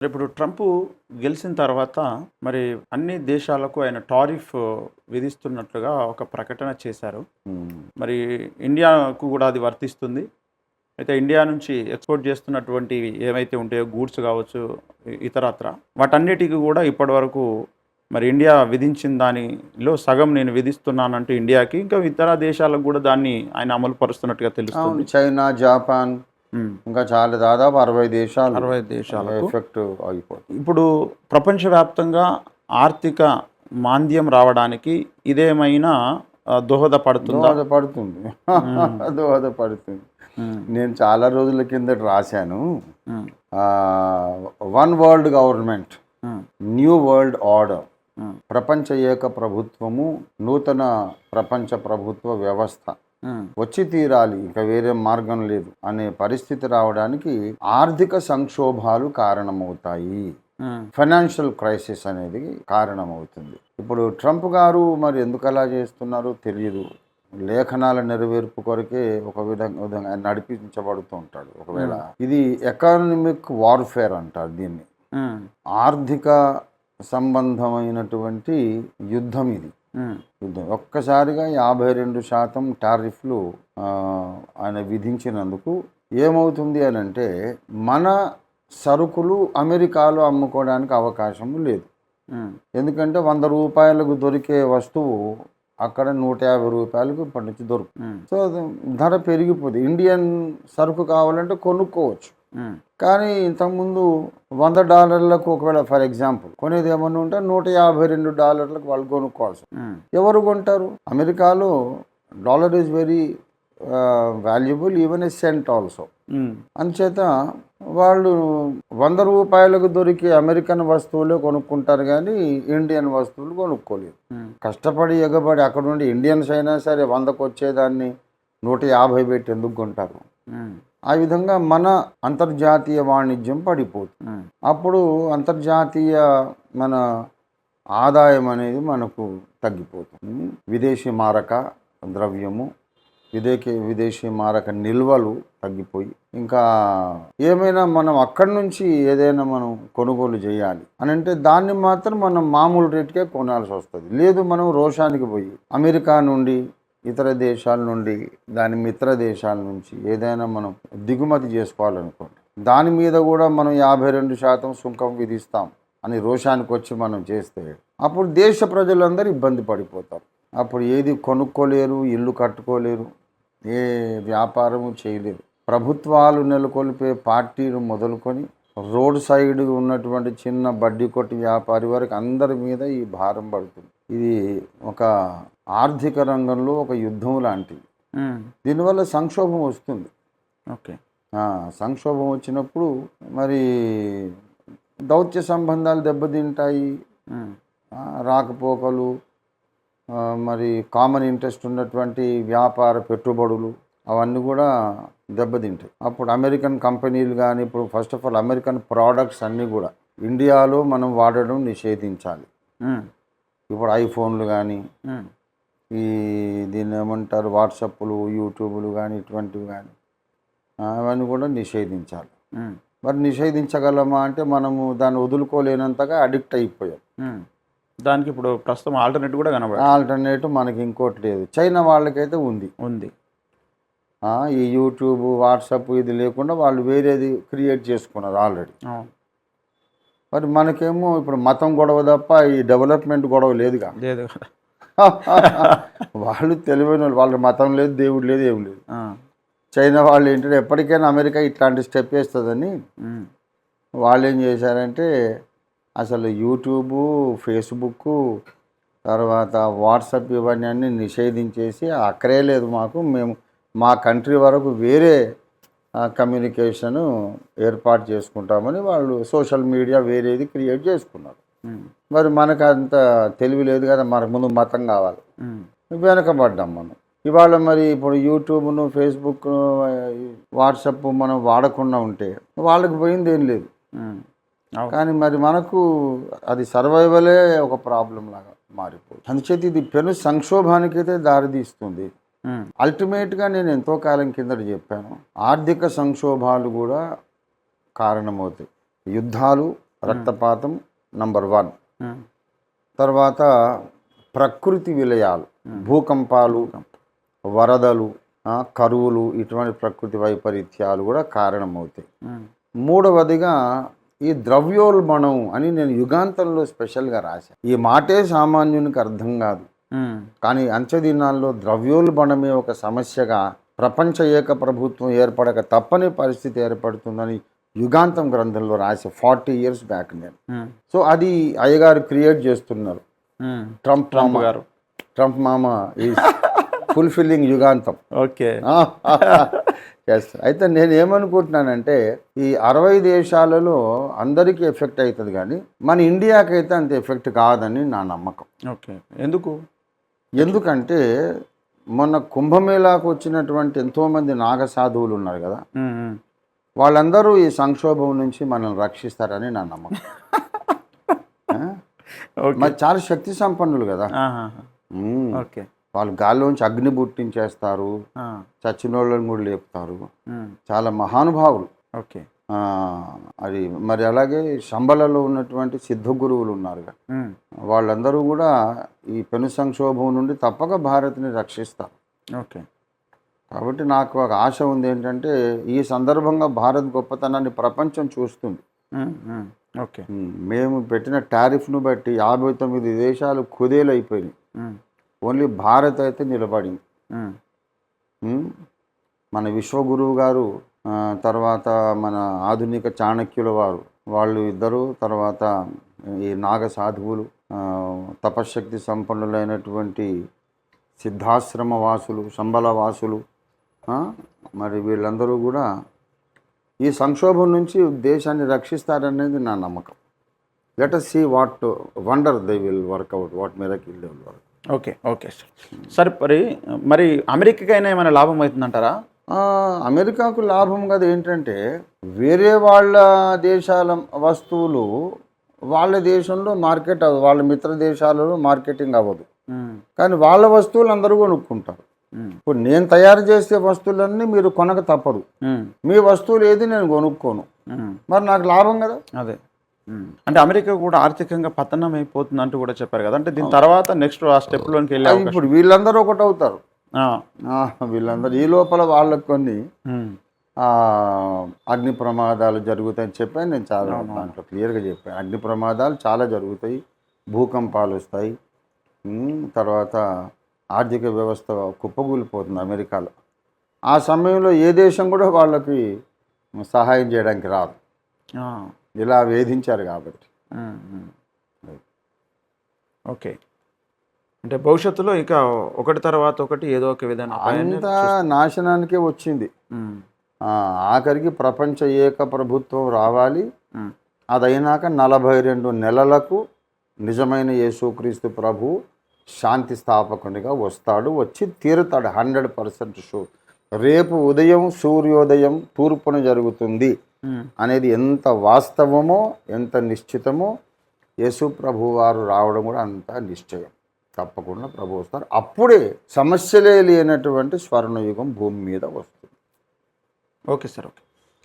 ఇప్పుడు ట్రంప్ గెలిచిన తర్వాత మరి అన్ని దేశాలకు ఆయన టారిఫ్ విధిస్తున్నట్లుగా ఒక ప్రకటన చేశారు. హ్మ్. మరి ఇండియాకు కూడా అది వర్తిస్తుంది. అయితే ఇండియా నుంచి ఎక్స్‌పోర్ట్ చేస్తున్నటువంటివి ఏవైతే ఉంటాయో గూడ్స్ కావచ్చు, ఇతరత్ర వాటన్నిటికి కూడా ఇప్పటివరకు మరి ఇండియా విధించిన దానిలో సగం నేను విధిస్తున్నానంటూ ఇండియాకి, ఇంకా ఇతర దేశాలకు కూడా దాన్ని ఆయన అమలు పరుస్తున్నట్టుగా అవును. తెలుస్తుంది. చైనా, జాపాన్ హ్మ్. ఇంకా చాలా దాదాపు 60 దేశాలు 60 దేశాలకు. ఎఫెక్ట్ అయిపోతుంది. ఇప్పుడు ప్రపంచవ్యాప్తంగా ఆర్థిక మాంద్యం రావడానికి ఇదేమైనా దోహదపడుతుందా? దోహదపడుతుంది. హ్మ్. దోహదపడుతుంది. హ్మ్. నేను చాలా రోజుల కిందట రాశాను. హ్మ్. వన్ వరల్డ్ గవర్నమెంట్, హ్మ్. న్యూ వరల్డ్ ఆర్డర్, హ్మ్. ప్రపంచ ఏక ప్రభుత్వము, నూతన ప్రపంచ ప్రభుత్వ వ్యవస్థ హ్మ్. వచ్చి తీరాలి, ఇంకా వేరే మార్గం లేదు అనే పరిస్థితి రావడానికి ఆర్థిక సంక్షోభాలు కారణమవుతాయి. హ్మ్. ఫైనాన్షియల్ క్రైసిస్ అనేది కారణమవుతుంది. ఇప్పుడు ట్రంప్ గారు మరి ఎందుకు అలా చేస్తున్నారో తెలియదు. లేఖనాల నెరవేర్పు కొరకే ఒక విధంగా ఆయన నడిపించబడుతూ ఉంటాడు. ఒకవేళ ఇది ఎకానమిక్ వార్ఫేర్ అంటారు దీన్ని. హ్మ్. ఆర్థిక సంబంధమైనటువంటి యుద్ధం ఇది. హ్మ్. యుద్ధం ఒక్కసారిగా 52% టారిఫ్లు ఆయన విధించినందుకు ఏమవుతుంది అని అంటే, మన సరుకులు అమెరికాలో అమ్ముకోవడానికి అవకాశం లేదు. హ్మ్. ఎందుకంటే 100 రూపాయలకు దొరికే వస్తువు అక్కడ 150 రూపాయలకు ఇప్పటి నుంచి దొరుకుతుంది. హ్మ్. సో ధర పెరిగిపోతుంది. ఇండియన్ సరుకు కావాలంటే కొనుక్కోవచ్చు. హ్మ్. కానీ ఇంతకుముందు $100 ఒకవేళ ఫర్ ఎగ్జాంపుల్ కొనేది ఏమన్నా ఉంటే $152 వాళ్ళు కొనుక్కోవాల్సి. హ్మ్. ఎవరు కొంటారు? అమెరికాలో dollar is very valuable, even a cent also. హ్మ్. అందుచేత వాళ్ళు 100 రూపాయలకు దొరికే అమెరికన్ వస్తువులే కొనుక్కుంటారు, కానీ ఇండియన్ వస్తువులు కొనుక్కోలేరు. హ్మ్. కష్టపడి ఎగబడి అక్కడ నుండి ఇండియన్స్ అయినా సరే 100కు వచ్చేదాన్ని 150 పెట్టి ఎందుకు కొంటారు? హ్మ్. ఆ విధంగా మన అంతర్జాతీయ వాణిజ్యం పడిపోతుంది. హ్మ్. అప్పుడు అంతర్జాతీయ మన ఆదాయం అనేది మనకు తగ్గిపోతుంది. విదేశీ మారక ద్రవ్యము, విదేశీ మారక నిల్వలు తగ్గిపోయి, ఇంకా ఏమైనా మనం అక్కడి నుంచి ఏదైనా మనం కొనుగోలు చేయాలి అని అంటే దాన్ని మాత్రం మనం మామూలు రేటుకే కొనాల్సి వస్తుంది. లేదు మనం రోషానికి పోయి అమెరికా నుండి, ఇతర దేశాల నుండి, దాని మిత్ర దేశాల నుంచి ఏదైనా మనం దిగుమతి చేసుకోవాలనుకోండి, దాని మీద కూడా మనం 52% సుంకం విధిస్తాం అని రోషానికి వచ్చి మనం చేస్తే అప్పుడు దేశ ప్రజలందరూ ఇబ్బంది పడిపోతారు. అప్పుడు ఏది కొనుక్కోలేరు, ఇల్లు కట్టుకోలేరు, ఏ వ్యాపారము చేయలేరు. ప్రభుత్వాలు నెలకొల్పే పార్టీలు మొదలుకొని రోడ్ సైడ్ ఉన్నటువంటి చిన్న బడ్డీ కొట్టి వ్యాపారి వరకు అందరి మీద ఈ భారం పడుతుంది. ఇది ఒక ఆర్థిక రంగంలో ఒక యుద్ధం లాంటిది. హ్మ్. దీనివల్ల సంక్షోభం వస్తుంది. ఓకే. సంక్షోభం వచ్చినప్పుడు మరి దౌత్య సంబంధాలు దెబ్బతింటాయి. హ్మ్. రాకపోకలు, మరి కామన్ ఇంట్రెస్ట్ ఉన్నటువంటి వ్యాపార పెట్టుబడులు అవన్నీ కూడా దెబ్బతింటాయి. అప్పుడు అమెరికన్ కంపెనీలు కానీ, ఇప్పుడు first of all American products అన్నీ కూడా ఇండియాలో మనం వాడడం నిషేధించాలి. హ్మ్. ఇప్పుడు ఐఫోన్లు కానీ, హ్మ్. ఈ దీన్ని ఏమంటారు వాట్సాప్లు, యూట్యూబ్లు కానీ, ఇటువంటివి కానీ అవన్నీ కూడా నిషేధించాలి. హ్మ్. మరి నిషేధించగలమా అంటే మనము దాన్ని వదులుకోలేనంతగా అడిక్ట్ అయిపోయాం. హ్మ్. దానికి ఇప్పుడు ప్రస్తుతం ఆల్టర్‌నేట్ కూడా కనబడట్లేదు. ఆల్టర్నేటివ్ మనకి ఇంకోటి లేదు. చైనా వాళ్ళకైతే ఉంది. ఉంది. ఈ యూట్యూబ్, వాట్సాప్ ఇది లేకుండా వాళ్ళు వేరేది క్రియేట్ చేసుకున్నారు ఆల్రెడీ. అవును. మరి మనకేమో ఇప్పుడు మతం గొడవ తప్ప ఈ డెవలప్మెంట్ గొడవ లేదుగా. లేదు కదా! వాళ్ళు తెలివైన వాళ్ళు. వాళ్ళ మతం లేదు, దేవుడు లేదు, ఏం లేదు. ఆ! చైనా వాళ్ళు ఏంటంటే ఎప్పటికైనా అమెరికా ఇట్లాంటి స్టెప్ వేస్తుందని హ్మ్. వాళ్ళు ఏం చేశారంటే అసలు యూట్యూబు, ఫేస్బుక్, తర్వాత వాట్సాప్ ఇవన్నీ అన్నీ నిషేధించేసి అక్కడే లేదు మాకు, మేము మా కంట్రీ వరకు వేరే కమ్యూనికేషను ఏర్పాటు చేసుకుంటామని వాళ్ళు సోషల్ మీడియా వేరేది క్రియేట్ చేసుకున్నారు. హ్మ్. మరి మనకు అంత తెలివి లేదు కదా, మనకు ముందు మతం కావాలి. హ్మ్. వెనకబడ్డాం మనం. ఇవాళ మరి ఇప్పుడు యూట్యూబ్ను, ఫేస్బుక్, వాట్సాప్ మనం వాడకుండా ఉంటే వాళ్ళకి పోయింది ఏం లేదు. హ్మ్. అవును. కానీ మరి మనకు అది సర్వైవలే ఒక ప్రాబ్లం లాగా మారిపోతుంది. అందుచేత ఇది పెను సంక్షోభానికైతే దారితీస్తుంది. హ్మ్. అల్టిమేట్గా నేను ఎంతో కాలం కిందట చెప్పాను, ఆర్థిక సంక్షోభాలు కూడా కారణమవుతాయి. యుద్ధాలు, రక్తపాతం నంబర్ 1. ఉమ్, తర్వాత ప్రకృతి విలయాలు, భూకంపాలు, వరదలు, కరువులు, ఇటువంటి ప్రకృతి వైపరీత్యాలు కూడా కారణమవుతాయి. ఉమ్, మూడవదిగా ఈ ద్రవ్యోల్బణం అని నేను యుగాంతంలో స్పెషల్గా రాశాను. ఈ మాటే సామాన్యునికి అర్థం కాదు, ఉమ్, కానీ అంచె దినాల్లో ద్రవ్యోల్బణమే ఒక సమస్యగా ప్రపంచ ఏక ప్రభుత్వం ఏర్పడక తప్పని పరిస్థితి ఏర్పడుతుందని యుగాంతం గ్రంథంలో రాసే 40 years బ్యాక్ నేను. ఉమ్, సో అది అయ్యగారు క్రియేట్ చేస్తున్నారు. ఉమ్. ట్రంప్ ట్రంప్ మామ గారు. ట్రంప్ మామ ఈజ్ ఫుల్ఫిల్లింగ్ యుగాంతం. ఓకే. ఎస్. అయితే నేను ఏమనుకుంటున్నానంటే ఈ 60 దేశాలలో అందరికీ ఎఫెక్ట్ అవుతుంది, కానీ మన ఇండియాకైతే అంత ఎఫెక్ట్ కాదని నా నమ్మకం. ఓకే. ఎందుకు? ఎందుకంటే మొన్న కుంభమేళాకు వచ్చినటువంటి ఎంతోమంది నాగ సాధువులు ఉన్నారు కదా, ఉమ్, ఉమ్. వాళ్ళందరూ ఈ సంక్షోభం నుంచి మనల్ని రక్షిస్తారని నా నమ్మకం. ఓకే. మరి చాలా శక్తి సంపన్నులు కదా. ఆహాహా. మ్మ్. ఓకే. వాళ్ళు గాల్లోంచి అగ్ని పుట్టించేస్తారు, ఆ, చచ్చినోళ్ళని కూడా లేపుతారు. ఉమ్, చాలా మహానుభావులు. ఓకే. అది మరి అలాగే శంబలలో ఉన్నటువంటి సిద్ధ గురువులు ఉన్నారు కదా, ఉమ్, వాళ్ళందరూ కూడా ఈ పెను సంక్షోభం నుండి తప్పక భారత్ని రక్షిస్తారు. ఓకే. కాబట్టి నాకు ఒక ఆశ ఉంది ఏంటంటే ఈ సందర్భంగా భారత్ గొప్పతనాన్ని ప్రపంచం చూస్తుంది. ఉమ్, ఉమ్, ఓకే. మేము పెట్టిన టారిఫ్ను బట్టి 59 దేశాలు కుదేలైపోయినాయి. ఉమ్, ఓన్లీ భారత్ అయితే నిలబడింది. ఉమ్, మన విశ్వగురువు గారు, తర్వాత మన ఆధునిక చాణక్యుల వారు, వాళ్ళు ఇద్దరు, తర్వాత ఈ నాగ సాధువులు, తపశ్శక్తి సంపన్నులైనటువంటి సిద్ధాశ్రమ వాసులు, శంబల వాసులు, మరి వీళ్ళందరూ కూడా ఈ సంక్షోభం నుంచి దేశాన్ని రక్షిస్తారనేది నా నమ్మకం. Let us see what wonder they will work out, what miracle they will work. Okay. Okay sir. సరే, మరి అమెరికాకైనా ఏమైనా లాభం అవుతుందంటారా? అమెరికాకు లాభం కదా ఏంటంటే వేరే వాళ్ళ దేశాల వస్తువులు వాళ్ళ దేశంలో మార్కెట్ అవ్వదు, వాళ్ళ మిత్ర దేశాలలో మార్కెటింగ్ అవ్వదు, ఉమ్, కానీ వాళ్ళ వస్తువులు అందరూ కొనుక్కుంటారు. ఉమ్, ఇప్పుడు నేను తయారు చేసే వస్తువులన్నీ మీరు కొనక తప్పదు. ఉమ్, మీ వస్తువులు ఏది నేను కొనుక్కోను, ఉమ్. మరి నాకు లాభం కదా. అదే. అంటే అమెరికా కూడా ఆర్థికంగా పతనం అయిపోతుంది అంటూ కూడా చెప్పారు కదా, అంటే దీని తర్వాత నెక్స్ట్ ఆ స్టెప్లోకి వెళ్ళే అవకాశం. ఇప్పుడు వీళ్ళందరూ ఒకటి అవుతారు. ఆ, వీళ్ళందరూ ఈ లోపల వాళ్ళకు కొన్ని ఉమ్, అగ్ని ప్రమాదాలు జరుగుతాయని చెప్పాను నేను, చాలా దాంట్లో క్లియర్గా చెప్పాను. అగ్ని ప్రమాదాలు చాలా జరుగుతాయి, భూకంపాలు వస్తాయి, తర్వాత ఆర్థిక వ్యవస్థ కుప్పకూలిపోతుంది అమెరికాలో. ఆ సమయంలో ఏ దేశం కూడా వాళ్ళకి సహాయం చేయడానికి రాదు, ఆ, ఇలా వేధించారు కాబట్టి. ఉమ్, ఉమ్. ఓకే. అంటే భవిష్యత్తులో ఇక ఒకటి తర్వాత ఒకటి ఏదో ఒక విధంగా అంతా నాశనానికే వచ్చింది. ఉమ్, ఆఖరికి ప్రపంచ ఏక ప్రభుత్వం రావాలి. ఉమ్, అదైనాక 42 నెలలకు నిజమైన యేసుక్రీస్తు ప్రభు శాంతి స్థాపకునిగా వస్తాడు, వచ్చి తీరుతాడు. 100% షూర్. రేపు ఉదయం సూర్యోదయం తూర్పున జరుగుతుంది ఉమ్. అనేది ఎంత వాస్తవమో, ఎంత నిశ్చితమో, యేసు ప్రభు వారు రావడం కూడా అంత నిశ్చయం. తప్పకుండా ప్రభు వస్తారు. అప్పుడే సమస్యలే లేనటువంటి స్వర్ణయుగం భూమి మీద వస్తుంది. Okay sir. ఓకే.